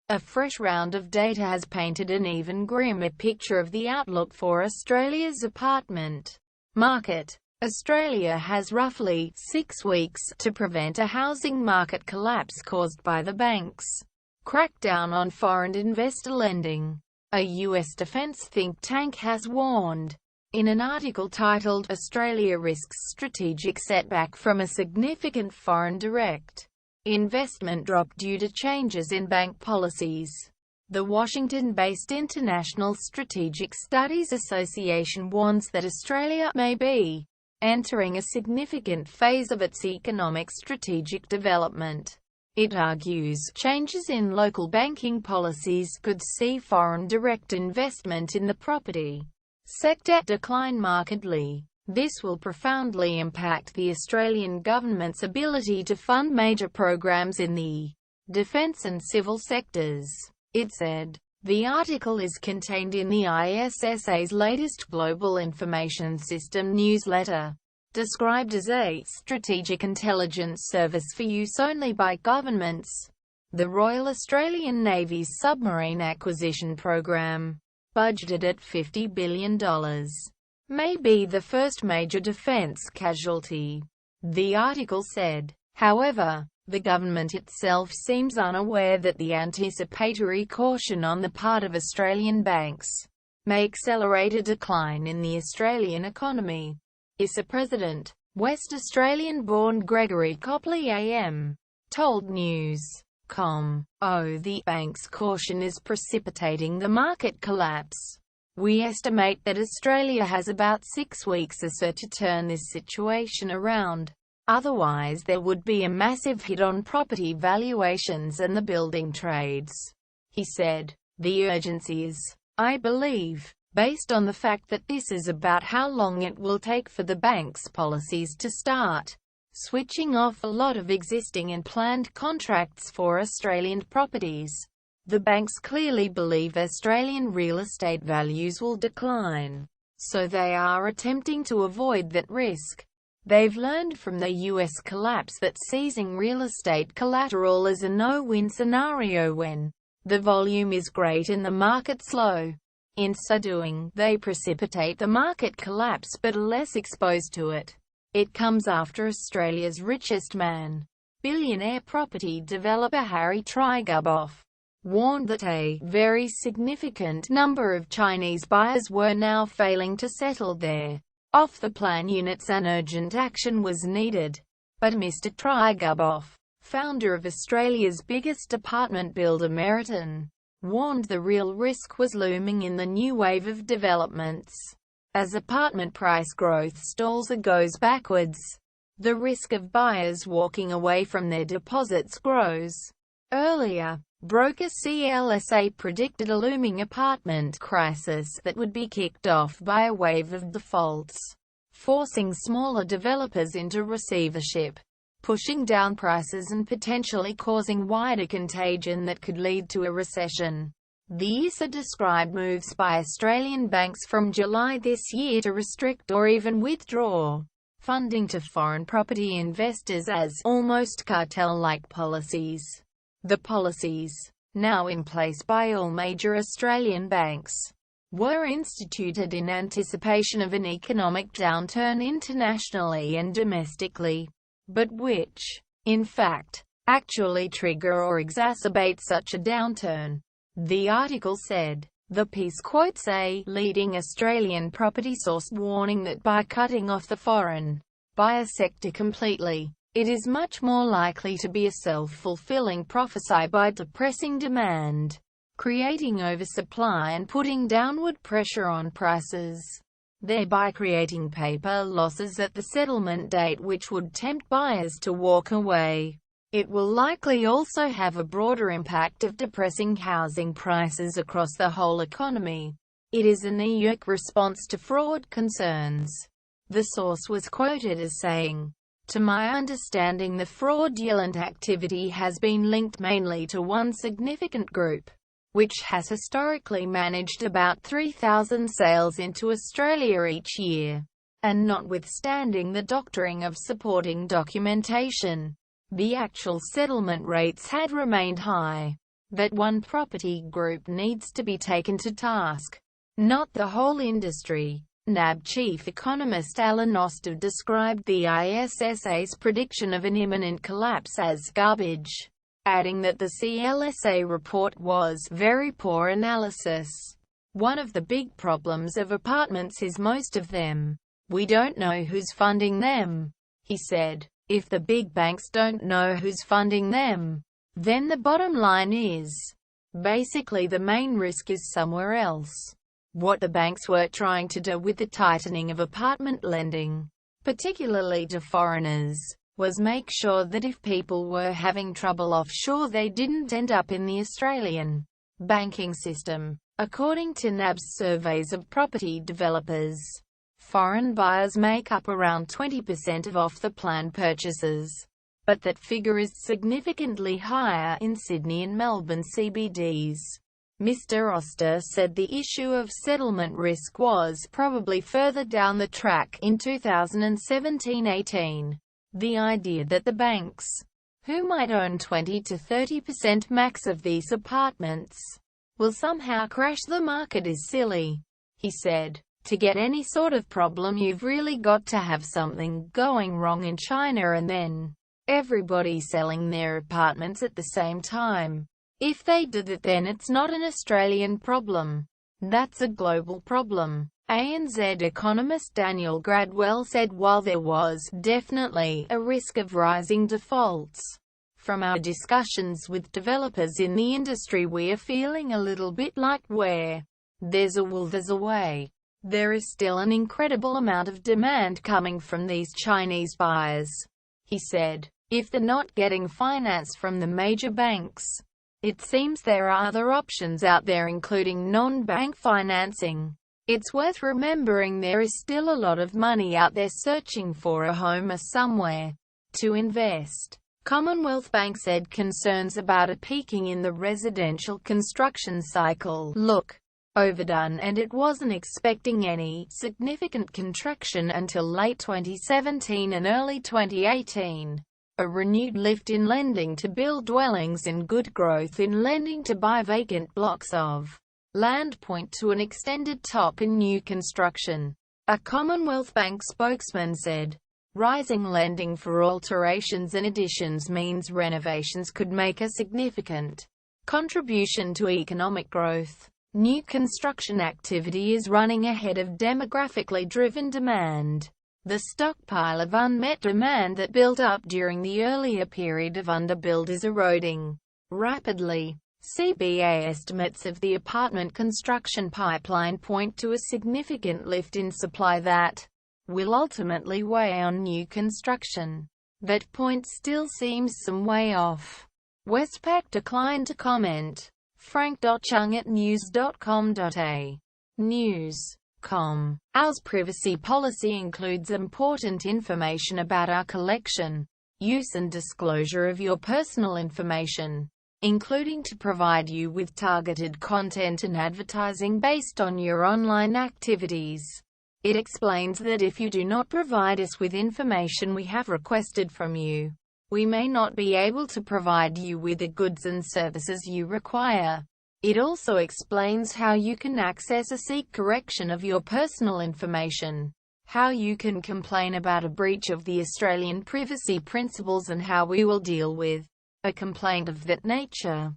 A fresh round of data has painted an even grimmer picture of the outlook for Australia's apartment market. Australia has roughly 6 weeks to prevent a housing market collapse caused by the bank's crackdown on foreign investor lending, a US defense think tank has warned. In an article titled "Australia Risks Strategic Setback From a Significant Foreign Direct Investment Drop Due to Changes in Bank Policies," the Washington-based International Strategic Studies Association warns that Australia may be entering a significant phase of its economic strategic development. It argues changes in local banking policies could see foreign direct investment in the property sector decline markedly. This will profoundly impact the Australian government's ability to fund major programs in the defence and civil sectors, it said. The article is contained in the ISSA's latest Global Information System newsletter, described as a strategic intelligence service for use only by governments. The Royal Australian Navy's submarine acquisition program, budgeted at $50 billion, may be the first major defense casualty, the article said. However, the government itself seems unaware that the anticipatory caution on the part of Australian banks may accelerate a decline in the Australian economy. ISSA President, West Australian-born Gregory Copley AM, told News.com, the bank's caution is precipitating the market collapse. We estimate that Australia has about 6 weeks or so to turn this situation around. Otherwise there would be a massive hit on property valuations and the building trades, he said. The urgency is, I believe, based on the fact that this is about how long it will take for the bank's policies to start switching off a lot of existing and planned contracts for Australian properties. The banks clearly believe Australian real estate values will decline, so they are attempting to avoid that risk. They've learned from the US collapse that seizing real estate collateral is a no-win scenario when the volume is great and the market slow. In so doing, they precipitate the market collapse but are less exposed to it. It comes after Australia's richest man, billionaire property developer Harry Triguboff, warned that a very significant number of Chinese buyers were now failing to settle their off-the-plan units and urgent action was needed. But Mr. Triguboff, founder of Australia's biggest apartment builder Meriton, warned the real risk was looming in the new wave of developments. As apartment price growth stalls or goes backwards, the risk of buyers walking away from their deposits grows. Earlier, broker CLSA predicted a looming apartment crisis that would be kicked off by a wave of defaults, forcing smaller developers into receivership, pushing down prices and potentially causing wider contagion that could lead to a recession. The ISSA described moves by Australian banks from July this year to restrict or even withdraw funding to foreign property investors as almost cartel-like policies. The policies, now in place by all major Australian banks, were instituted in anticipation of an economic downturn internationally and domestically, but which, in fact, actually trigger or exacerbate such a downturn. The article said. The piece quotes a leading Australian property source warning that by cutting off the foreign buyer sector completely, it is much more likely to be a self-fulfilling prophecy by depressing demand, creating oversupply and putting downward pressure on prices, thereby creating paper losses at the settlement date which would tempt buyers to walk away. It will likely also have a broader impact of depressing housing prices across the whole economy. It is a knee-jerk response to fraud concerns. The source was quoted as saying, "To my understanding, the fraudulent activity has been linked mainly to one significant group, which has historically managed about 3,000 sales into Australia each year, and notwithstanding the doctoring of supporting documentation, the actual settlement rates had remained high. that one property group needs to be taken to task, not the whole industry. NAB chief economist Alan Oster described the ISSA's prediction of an imminent collapse as garbage, adding that the CLSA report was very poor analysis. One of the big problems of apartments is most of them, we don't know who's funding them, he said. If the big banks don't know who's funding them, then the bottom line is, basically the main risk is somewhere else. What the banks were trying to do with the tightening of apartment lending, particularly to foreigners, was make sure that if people were having trouble offshore they didn't end up in the Australian banking system. According to NAB's surveys of property developers, foreign buyers make up around 20% of off-the-plan purchases, but that figure is significantly higher in Sydney and Melbourne CBDs. Mr. Oster said the issue of settlement risk was probably further down the track in 2017-18. The idea that the banks, who might own 20 to 30% max of these apartments, will somehow crash the market is silly, he said. To get any sort of problem you've really got to have something going wrong in China and then everybody selling their apartments at the same time. If they did that, then it's not an Australian problem. That's a global problem. ANZ economist Daniel Gradwell said while there was definitely a risk of rising defaults, from our discussions with developers in the industry we are feeling a little bit like where there's a will there's a way. There is still an incredible amount of demand coming from these Chinese buyers, he said. If they're not getting finance from the major banks, it seems there are other options out there including non-bank financing. It's worth remembering there is still a lot of money out there searching for a home or somewhere to invest. Commonwealth Bank said concerns about a peaking in the residential construction cycle look overdone and it wasn't expecting any significant contraction until late 2017 and early 2018. A renewed lift in lending to build dwellings and good growth in lending to buy vacant blocks of land point to an extended top in new construction. A Commonwealth Bank spokesman said, rising lending for alterations and additions means renovations could make a significant contribution to economic growth. New construction activity is running ahead of demographically driven demand. The stockpile of unmet demand that built up during the earlier period of underbuild is eroding rapidly. CBA estimates of the apartment construction pipeline point to a significant lift in supply that will ultimately weigh on new construction. That point still seems some way off. Westpac declined to comment. Frank.Chung at news.com.au. News.com. Ours privacy policy includes important information about our collection, use and disclosure of your personal information, including to provide you with targeted content and advertising based on your online activities. It explains that if you do not provide us with information we have requested from you, we may not be able to provide you with the goods and services you require. It also explains how you can access or seek correction of your personal information, how you can complain about a breach of the Australian privacy principles and how we will deal with a complaint of that nature.